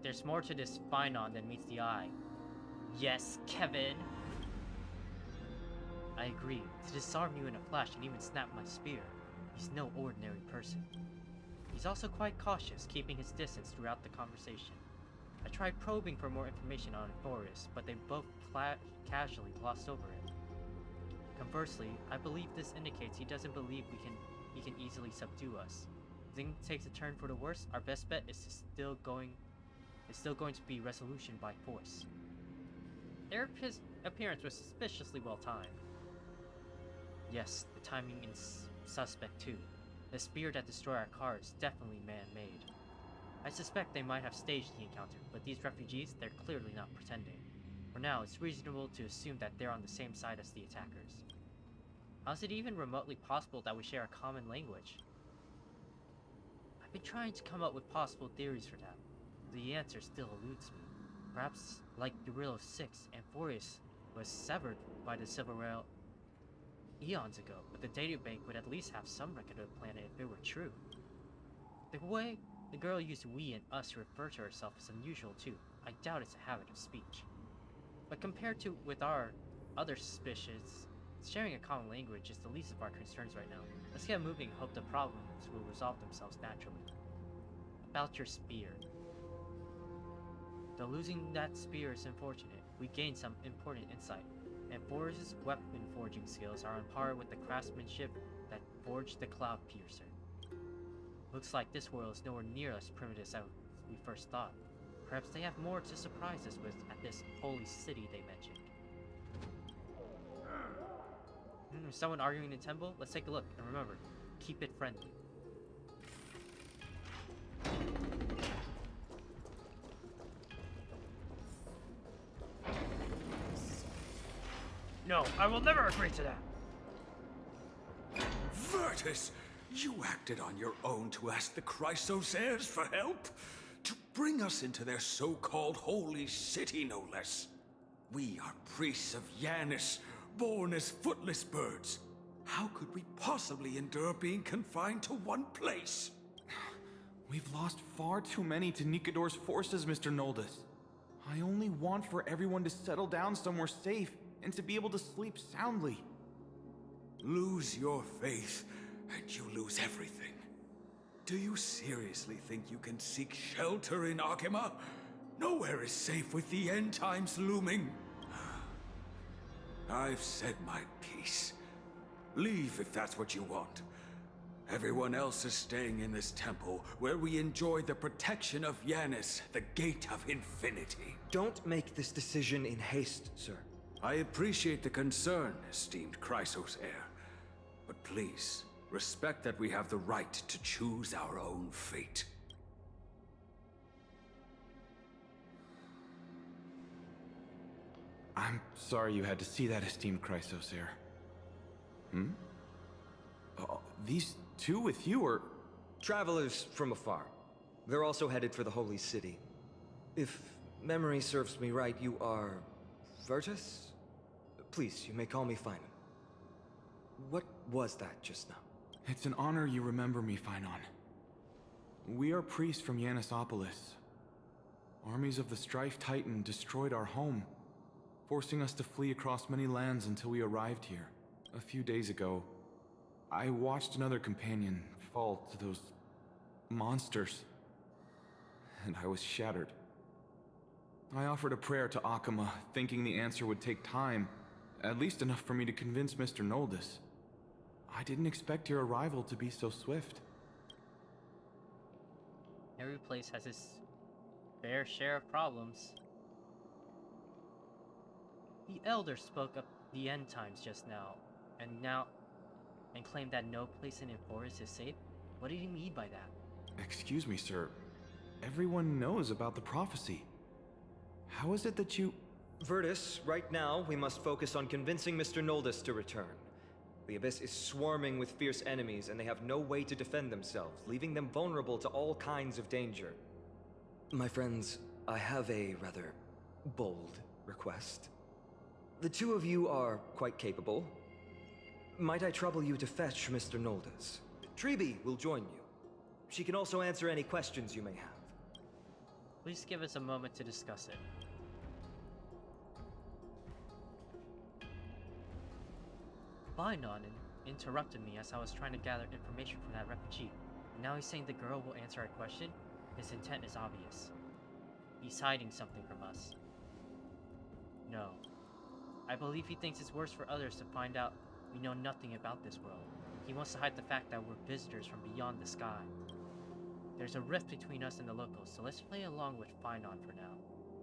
There's more to this Finon than meets the eye. Yes, Kevin! I agree. To disarm you in a flash and even snap my spear, he's no ordinary person. He's also quite cautious, keeping his distance throughout the conversation. I tried probing for more information on Forrest, but they both casually glossed over it. Conversely, I believe this indicates he doesn't believe he can easily subdue us. If things takes a turn for the worse, our best bet is still going to be resolution by force. Their appearance was suspiciously well timed. Yes, the timing is suspect too. The spear that destroyed our car is definitely man-made. I suspect they might have staged the encounter, but these refugees, they're clearly not pretending. For now, it's reasonable to assume that they're on the same side as the attackers. How is it even remotely possible that we share a common language? I've been trying to come up with possible theories for that. The answer still eludes me. Perhaps, like Eurilo 6, Amphorius was severed by the Civil Rail eons ago, but the databank would at least have some record of the planet if it were true. The way the girl used we and us to refer to herself is unusual too. I doubt it's a habit of speech. But compared to with our other suspicions, Sharing a common language is the least of our concerns right now. Let's get moving and hope the problems will resolve themselves naturally. About your spear. Though losing that spear is unfortunate, we gained some important insight, and Boris's weapon forging skills are on par with the craftsmanship that forged the Cloud Piercer. Looks like this world is nowhere near as primitive as we first thought. Perhaps they have more to surprise us with at this holy city they mentioned. Is someone arguing in the temple? Let's take a look, and remember, keep it friendly. No, I will never agree to that! Virtus, you acted on your own to ask the Chrysos heirs for help? To bring us into their so-called holy city, no less. We are priests of Yanis, born as footless birds. How could we possibly endure being confined to one place? We've lost far too many to Nikador's forces, Mr. Noldus. I only want for everyone to settle down somewhere safe and to be able to sleep soundly. Lose your faith, and you lose everything. Do you seriously think you can seek shelter in Akima? Nowhere is safe with the end times looming. I've said my piece. Leave if that's what you want. Everyone else is staying in this temple, where we enjoy the protection of Yanis, the Gate of Infinity. Don't make this decision in haste, sir. I appreciate the concern, esteemed Chrysos heir. But please, respect that we have the right to choose our own fate. I'm sorry you had to see that, esteemed Chrysos heir. These two with you are... Travelers from afar. They're also headed for the Holy City. If memory serves me right, you are... Virtus? Please, you may call me Finon. What was that just now? It's an honor you remember me, Finon. We are priests from Yanisopolis. Armies of the Strife Titan destroyed our home, forcing us to flee across many lands until we arrived here. A few days ago, I watched another companion fall to those monsters, and I was shattered. I offered a prayer to Akima, thinking the answer would take time, at least enough for me to convince Mr. Noldus. I didn't expect your arrival to be so swift. Every place has its fair share of problems. The Elder spoke of the end times just now, and claimed that no place in Emporis is safe? What did he mean by that? Excuse me, sir. Everyone knows about the prophecy. How is it that you... Virtus, right now, we must focus on convincing Mr. Noldus to return. The Abyss is swarming with fierce enemies, and they have no way to defend themselves, leaving them vulnerable to all kinds of danger. My friends, I have a rather bold request. The two of you are quite capable. Might I trouble you to fetch Mr. Noldus? Treeby will join you. She can also answer any questions you may have. Please give us a moment to discuss it. Finon interrupted me as I was trying to gather information from that refugee. And now he's saying the girl will answer our question? His intent is obvious. He's hiding something from us. No. I believe he thinks it's worse for others to find out we know nothing about this world. He wants to hide the fact that we're visitors from beyond the sky. There's a rift between us and the locals, so let's play along with Finon for now.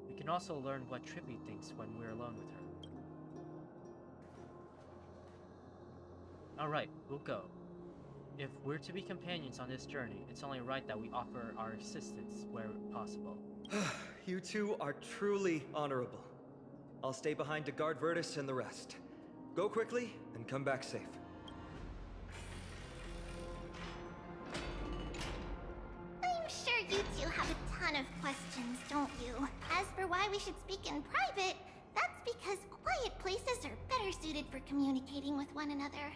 We can also learn what Trippy thinks when we're alone with her. Alright, we'll go. If we're to be companions on this journey, it's only right that we offer our assistance where possible. You two are truly honorable. I'll stay behind to guard Virtus and the rest. Go quickly and come back safe. I'm sure you two have a ton of questions, don't you? As for why we should speak in private, that's because quiet places are better suited for communicating with one another.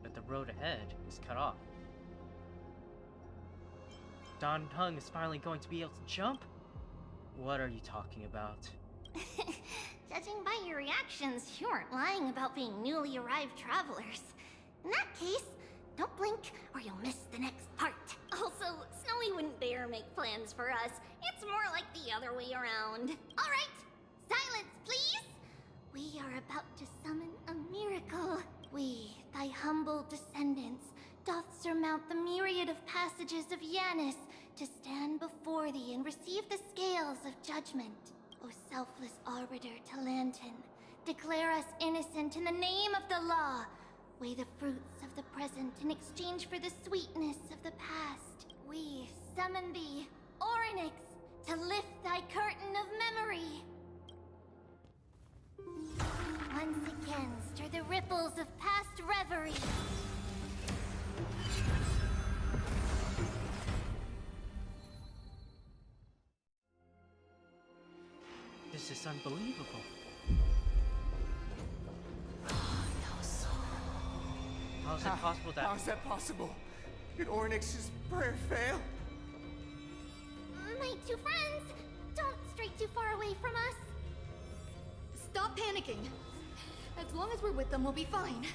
But the road ahead is cut off. Don Hung is finally going to be able to jump? What are you talking about? Judging by your reactions, you aren't lying about being newly arrived travelers. In that case, don't blink or you'll miss the next part. Also, Snowy wouldn't dare make plans for us. It's more like the other way around. All right, silence, please. We are about to summon a miracle. We, thy humble descendants, doth surmount the myriad of passages of Yanis to stand before thee and receive the scales of judgment. O selfless arbiter Talantin, declare us innocent in the name of the law. Weigh the fruits of the present in exchange for the sweetness of the past. We summon thee, Orynyx, to lift thy curtain of memory. Once again, stir the ripples of past reverie. This is unbelievable. How is it possible that... How is that possible? Did Orynyx's prayer fail? My two friends, don't stray too far away from us. Stop panicking. As long as we're with them, we'll be fine.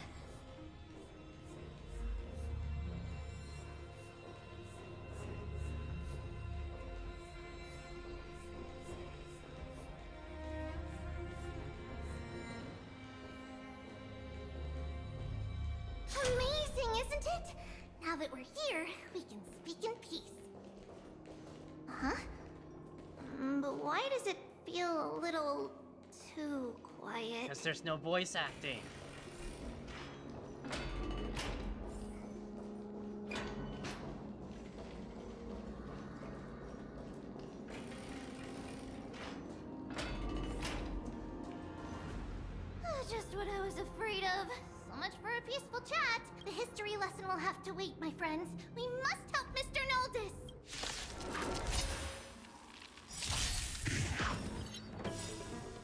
Amazing, isn't it? Now that we're here, we can speak in peace. Huh? But why does it feel a little too quiet? Because there's no voice acting. Just what I was afraid of. So much for a peaceful chat. The history lesson will have to wait, my friends. We must help Mr. Noldus.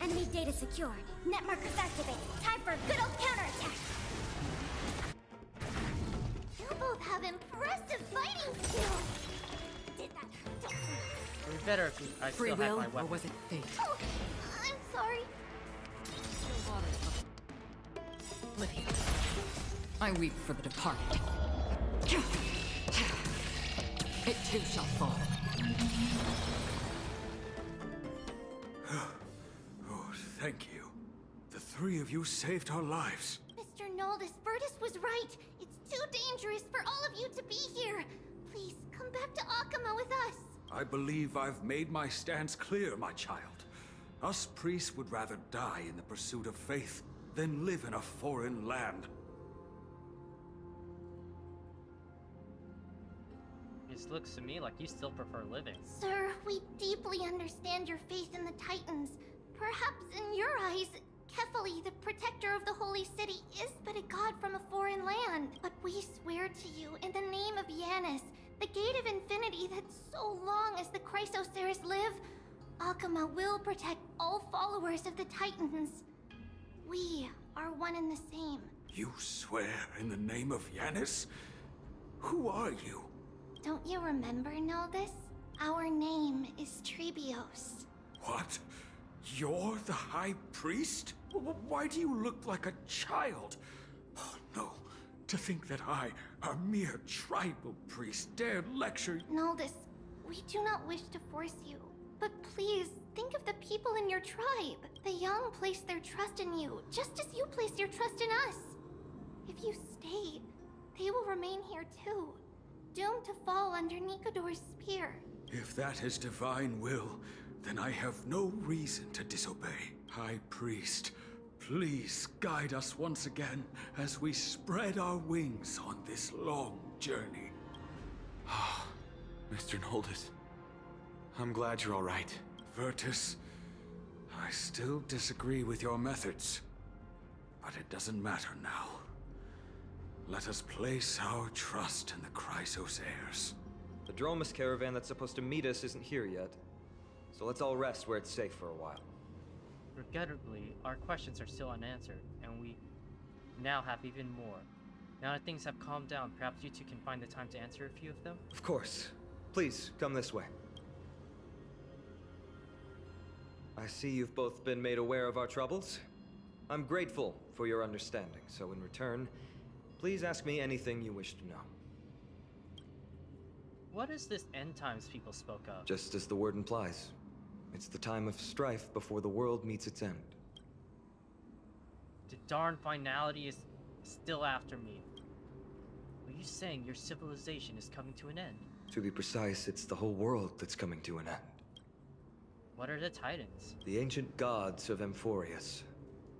Enemy data secured. Net markers activated. Time for a good old counterattack. You both have impressive fighting skills. Did that? We better. I Free still have will, my or weapon. was it fate? Oh, I'm sorry. Lydia, I weep for the departed. It too shall fall. Oh, thank you. The three of you saved our lives. Mr. Noldus, Virtus was right. It's too dangerous for all of you to be here. Please, come back to Akama with us. I believe I've made my stance clear, my child. Us priests would rather die in the pursuit of faith than live in a foreign land. It looks to me like you still prefer living. Sir, we deeply understand your faith in the Titans. Perhaps in your eyes, Kefali, the protector of the Holy City, is but a god from a foreign land. But we swear to you, in the name of Yanis, the Gate of Infinity, that so long as the Chrysoceres live, Akama will protect all followers of the Titans. We are one and the same. You swear in the name of Yanis? Who are you? Don't you remember, Noldus? Our name is Trebios. What? You're the High Priest? Why do you look like a child? Oh, no. To think that I, a mere tribal priest, dare lecture... Noldus, we do not wish to force you. But please, think of the people in your tribe. The young place their trust in you, just as you place your trust in us. If you stay, they will remain here too, doomed to fall under Nikodor's spear. If that is divine will, then I have no reason to disobey. High Priest, please guide us once again as we spread our wings on this long journey. Mr. Noldus, I'm glad you're all right. Virtus, I still disagree with your methods, but it doesn't matter now. Let us place our trust in the Chrysoceres. The Dromus caravan that's supposed to meet us isn't here yet, so let's all rest where it's safe for a while. Regrettably, our questions are still unanswered, and we now have even more. Now that things have calmed down, perhaps you two can find the time to answer a few of them? Of course. Please, come this way. I see you've both been made aware of our troubles. I'm grateful for your understanding, so in return, please ask me anything you wish to know. What is this end times people spoke of? Just as the word implies, it's the time of strife before the world meets its end. The darn finality is still after me. Are you saying your civilization is coming to an end? To be precise, it's the whole world that's coming to an end. What are the Titans? The ancient gods of Amphorius.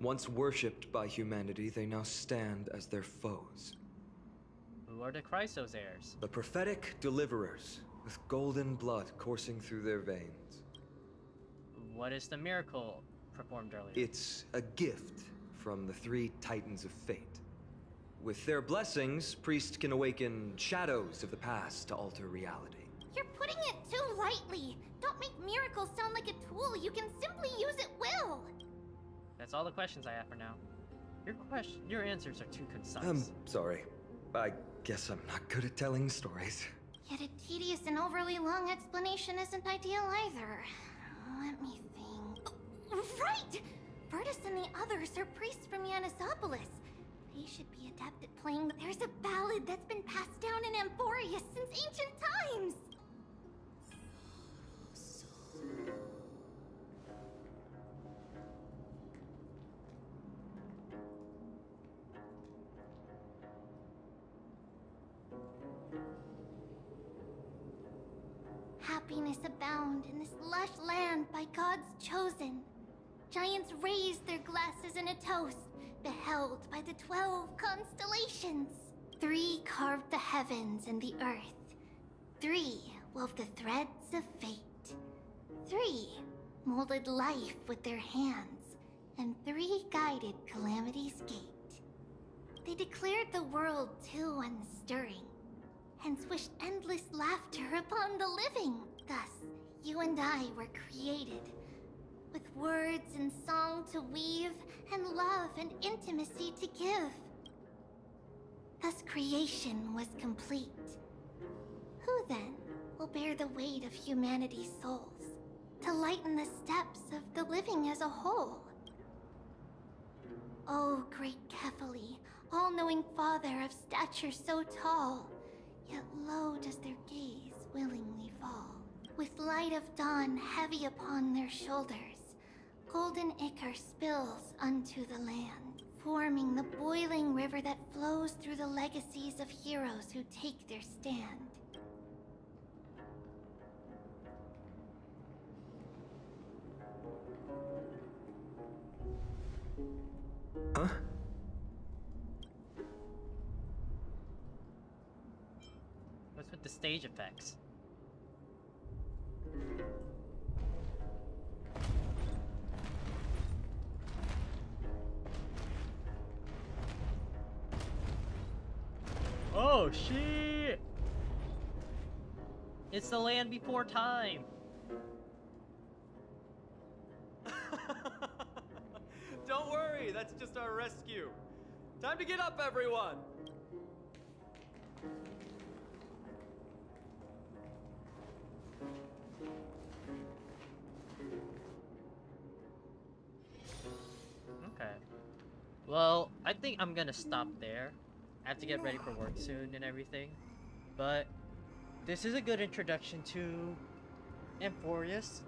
Once worshipped by humanity, they now stand as their foes. Who are the Chrysos heirs? The prophetic deliverers, with golden blood coursing through their veins. What is the miracle performed earlier? It's a gift from the three Titans of Fate. With their blessings, priests can awaken shadows of the past to alter reality. You're putting it too lightly. Don't make miracles sound like a tool you can simply use at will. That's all the questions I have for now. Your answers are too concise. I'm sorry. I guess I'm not good at telling stories. Yet a tedious and overly long explanation isn't ideal either. Let me think. Oh, right! Virtus and the others are priests from Yanisopolis. They should be adept at playing. There's a ballad that's been passed down in Amphorius since ancient times. Happiness abound in this lush land by God's chosen. Giants raised their glasses in a toast, beheld by the 12 constellations. 3 carved the heavens and the earth. 3 wove the threads of fate. 3 molded life with their hands, and 3 guided Calamity's gate. They declared the world too unstirring, hence wished endless laughter upon the living. Thus, you and I were created, with words and song to weave, and love and intimacy to give. Thus creation was complete. Who then will bear the weight of humanity's souls, to lighten the steps of the living as a whole? O great Kephali, all-knowing father of stature so tall, yet low does their gaze willingly fall. With light of dawn heavy upon their shoulders, golden ichor spills unto the land, forming the boiling river that flows through the legacies of heroes who take their stand. Huh? What's with the stage effects? Oh shit! It's the land before time. Don't worry, that's just our rescue. Time to get up, everyone! Okay. Well, I think I'm gonna stop there. I have to get ready for work soon and everything. But this is a good introduction to Amphorius.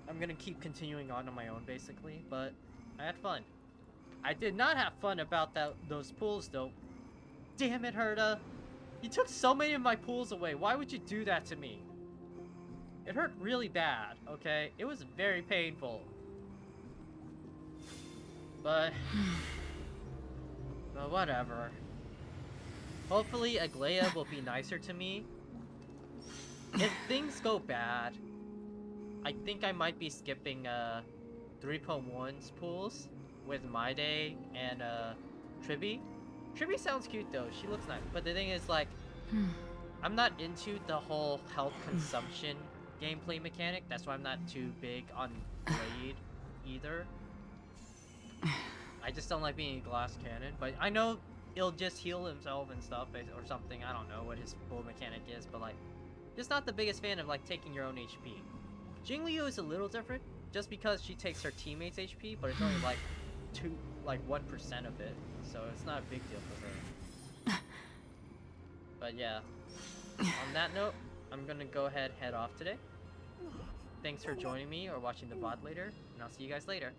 I'm gonna keep continuing on my own, basically, but I had fun. I did not have fun about those pools, though. Damn it, Herta. You took so many of my pools away. Why would you do that to me? It hurt really bad, okay? It was very painful. But whatever. Hopefully Aglaia will be nicer to me. If things go bad, I think I might be skipping 3.1's pools with Maide and Tribby. Tribby sounds cute though, she looks nice. But the thing is, like, I'm not into the whole health consumption gameplay mechanic. That's why I'm not too big on Blade either. I just don't like being a glass cannon, but I know he'll just heal himself and stuff or something. I don't know what his full mechanic is, but like, just not the biggest fan of like taking your own HP. Jingliu is a little different. just because she takes her teammates' HP, but it's only like 1% of it, so it's not a big deal for her. But yeah, on that note, I'm gonna go ahead and head off today. Thanks for joining me or watching the VOD later, and I'll see you guys later.